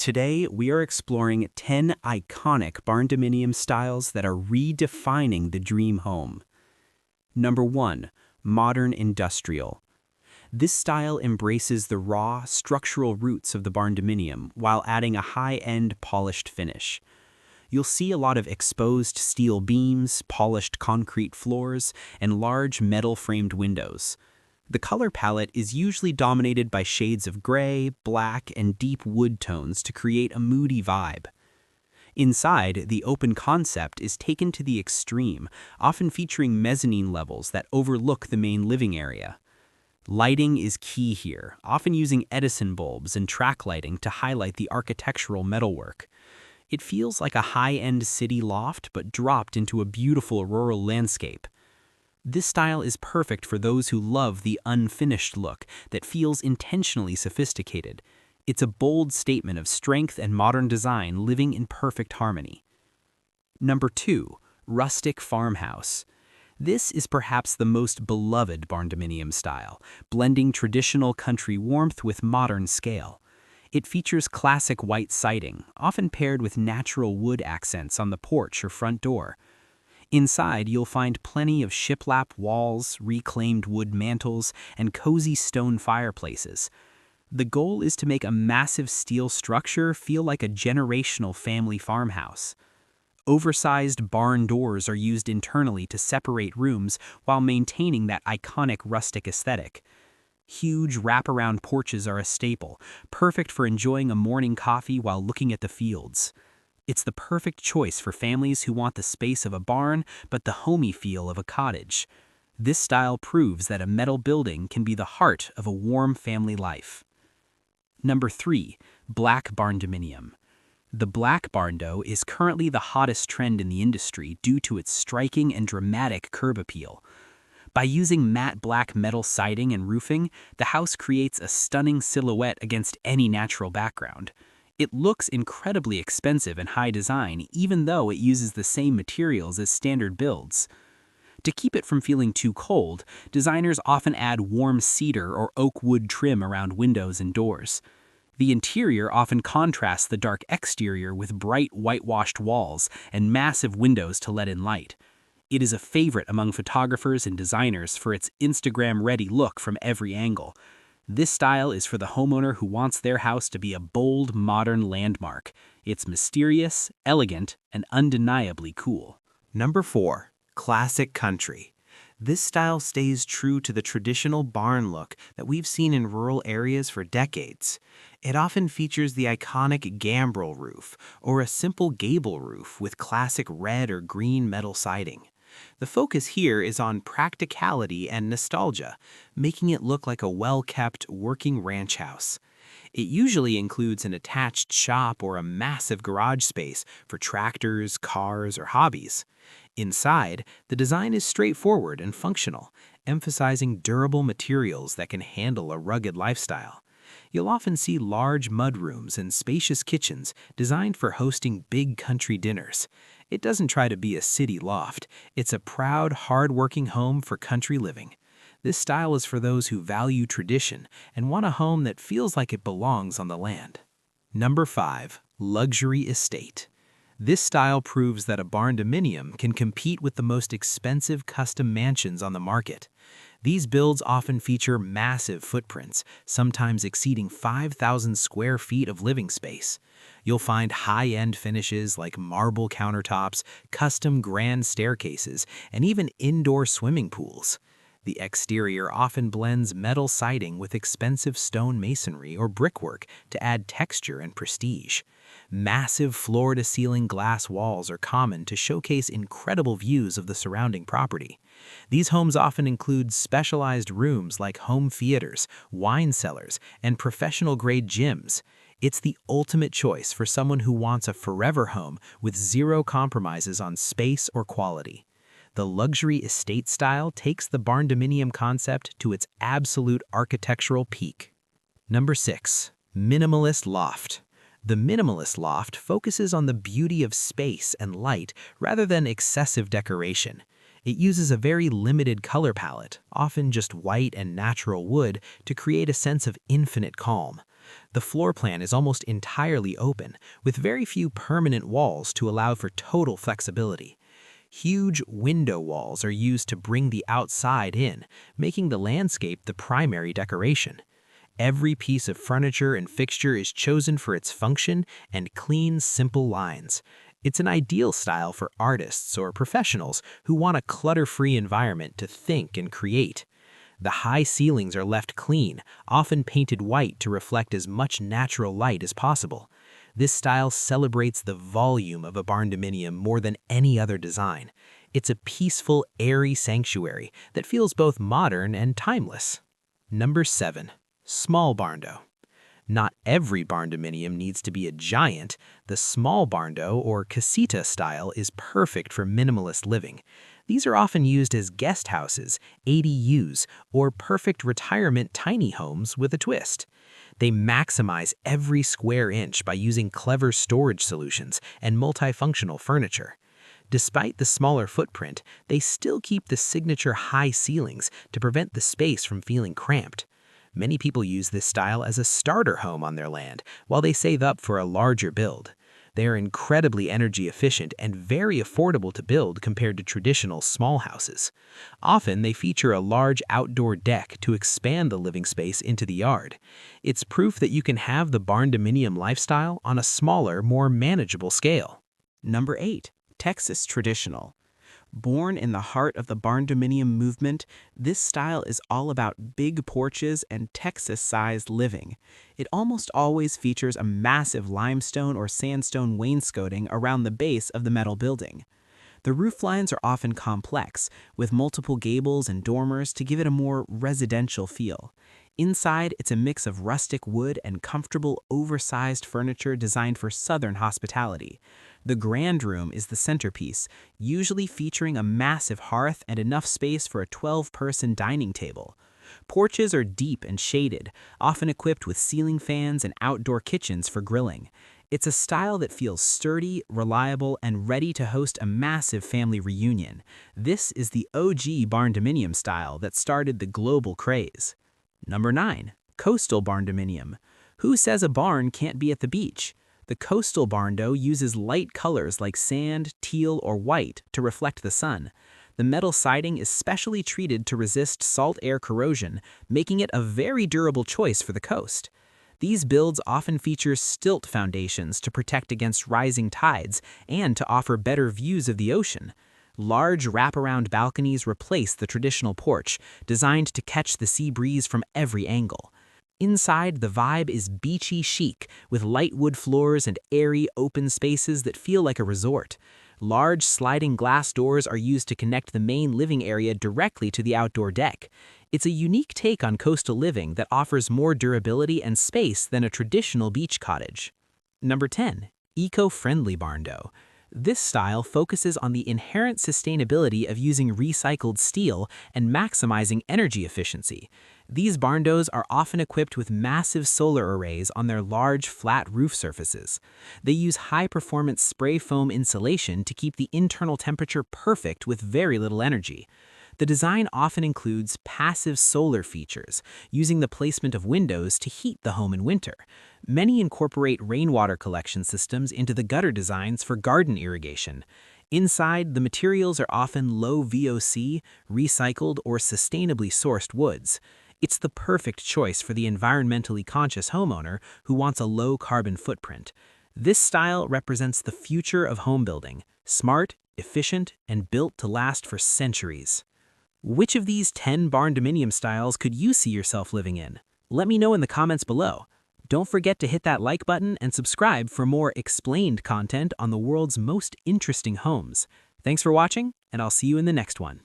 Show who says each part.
Speaker 1: Today, we are exploring 10 iconic barndominium styles that are redefining the dream home. Number 1. Modern Industrial. This style embraces the raw, structural roots of the barndominium while adding a high-end polished finish. You'll see a lot of exposed steel beams, polished concrete floors, and large metal-framed windows. The color palette is usually dominated by shades of gray, black, and deep wood tones to create a moody vibe. Inside, the open concept is taken to the extreme, often featuring mezzanine levels that overlook the main living area. Lighting is key here, often using Edison bulbs and track lighting to highlight the architectural metalwork. It feels like a high-end city loft but dropped into a beautiful rural landscape. This style is perfect for those who love the unfinished look that feels intentionally sophisticated. It's a bold statement of strength and modern design living in perfect harmony. Number 2. Rustic Farmhouse. This is perhaps the most beloved barndominium style, blending traditional country warmth with modern scale. It features classic white siding, often paired with natural wood accents on the porch or front door. Inside, you'll find plenty of shiplap walls, reclaimed wood mantels, and cozy stone fireplaces. The goal is to make a massive steel structure feel like a generational family farmhouse. Oversized barn doors are used internally to separate rooms while maintaining that iconic rustic aesthetic. Huge wraparound porches are a staple, perfect for enjoying a morning coffee while looking at the fields. It's the perfect choice for families who want the space of a barn but the homey feel of a cottage. This style proves that a metal building can be the heart of a warm family life. Number 3. Black Barndominium. The black barndo is currently the hottest trend in the industry due to its striking and dramatic curb appeal. By using matte black metal siding and roofing, the house creates a stunning silhouette against any natural background. It looks incredibly expensive and high design, even though it uses the same materials as standard builds. To keep it from feeling too cold, designers often add warm cedar or oak wood trim around windows and doors. The interior often contrasts the dark exterior with bright whitewashed walls and massive windows to let in light. It is a favorite among photographers and designers for its Instagram-ready look from every angle. This style is for the homeowner who wants their house to be a bold, modern landmark. It's mysterious, elegant, and undeniably cool.
Speaker 2: Number 4. Classic Country. This style stays true to the traditional barn look that we've seen in rural areas for decades. It often features the iconic gambrel roof or a simple gable roof with classic red or green metal siding. The focus here is on practicality and nostalgia, making it look like a well-kept, working ranch house. It usually includes an attached shop or a massive garage space for tractors, cars, or hobbies. Inside, the design is straightforward and functional, emphasizing durable materials that can handle a rugged lifestyle. You'll often see large mudrooms and spacious kitchens designed for hosting big country dinners. It doesn't try to be a city loft. It's a proud, hard-working home for country living. This style is for those who value tradition and want a home that feels like it belongs on the land. Number 5. Luxury Estate. This style proves that a barndominium can compete with the most expensive custom mansions on the market. These builds often feature massive footprints, sometimes exceeding 5,000 square feet of living space. You'll find high-end finishes like marble countertops, custom grand staircases, and even indoor swimming pools. The exterior often blends metal siding with expensive stone masonry or brickwork to add texture and prestige. Massive floor-to-ceiling glass walls are common to showcase incredible views of the surrounding property. These homes often include specialized rooms like home theaters, wine cellars, and professional-grade gyms. It's the ultimate choice for someone who wants a forever home with zero compromises on space or quality. The luxury estate style takes the barndominium concept to its absolute architectural peak. Number 6. Minimalist Loft. The Minimalist Loft focuses on the beauty of space and light rather than excessive decoration. It uses a very limited color palette, often just white and natural wood, to create a sense of infinite calm. The floor plan is almost entirely open, with very few permanent walls to allow for total flexibility. Huge window walls are used to bring the outside in, making the landscape the primary decoration. Every piece of furniture and fixture is chosen for its function and clean, simple lines. It's an ideal style for artists or professionals who want a clutter-free environment to think and create. The high ceilings are left clean, often painted white to reflect as much natural light as possible. This style celebrates the volume of a barndominium more than any other design. It's a peaceful, airy sanctuary that feels both modern and timeless. Number 7. Small barndo. Not every barndominium needs to be a giant. The small barndo or casita style is perfect for minimalist living. These are often used as guest houses, ADUs, or perfect retirement tiny homes with a twist. They maximize every square inch by using clever storage solutions and multifunctional furniture. Despite the smaller footprint, they still keep the signature high ceilings to prevent the space from feeling cramped. Many people use this style as a starter home on their land while they save up for a larger build. They are incredibly energy efficient and very affordable to build compared to traditional small houses. Often, they feature a large outdoor deck to expand the living space into the yard. It's proof that you can have the barndominium lifestyle on a smaller, more manageable scale.
Speaker 1: Number 8. Texas Traditional. Born in the heart of the barndominium movement, this style is all about big porches and Texas-sized living. It almost always features a massive limestone or sandstone wainscoting around the base of the metal building. The roof lines are often complex, with multiple gables and dormers to give it a more residential feel. Inside, it's a mix of rustic wood and comfortable, oversized furniture designed for southern hospitality. The grand room is the centerpiece, usually featuring a massive hearth and enough space for a 12-person dining table. Porches are deep and shaded, often equipped with ceiling fans and outdoor kitchens for grilling. It's a style that feels sturdy, reliable, and ready to host a massive family reunion. This is the OG barndominium style that started the global craze. Number 9. Coastal barndominium. Who says a barn can't be at the beach? The coastal barndo uses light colors like sand, teal, or white to reflect the sun. The metal siding is specially treated to resist salt air corrosion, making it a very durable choice for the coast. These builds often feature stilt foundations to protect against rising tides and to offer better views of the ocean. Large wraparound balconies replace the traditional porch, designed to catch the sea breeze from every angle. Inside, the vibe is beachy chic, with light wood floors and airy, open spaces that feel like a resort. Large sliding glass doors are used to connect the main living area directly to the outdoor deck. It's a unique take on coastal living that offers more durability and space than a traditional beach cottage. Number 10. Eco-friendly barndo. This style focuses on the inherent sustainability of using recycled steel and maximizing energy efficiency. These barndos are often equipped with massive solar arrays on their large, flat roof surfaces. They use high-performance spray foam insulation to keep the internal temperature perfect with very little energy. The design often includes passive solar features, using the placement of windows to heat the home in winter. Many incorporate rainwater collection systems into the gutter designs for garden irrigation. Inside, the materials are often low VOC, recycled, or sustainably sourced woods. It's the perfect choice for the environmentally conscious homeowner who wants a low-carbon footprint. This style represents the future of home building, smart, efficient, and built to last for centuries. Which of these 10 barndominium styles could you see yourself living in? Let me know in the comments below. Don't forget to hit that like button and subscribe for more explained content on the world's most interesting homes. Thanks for watching, and I'll see you in the next one.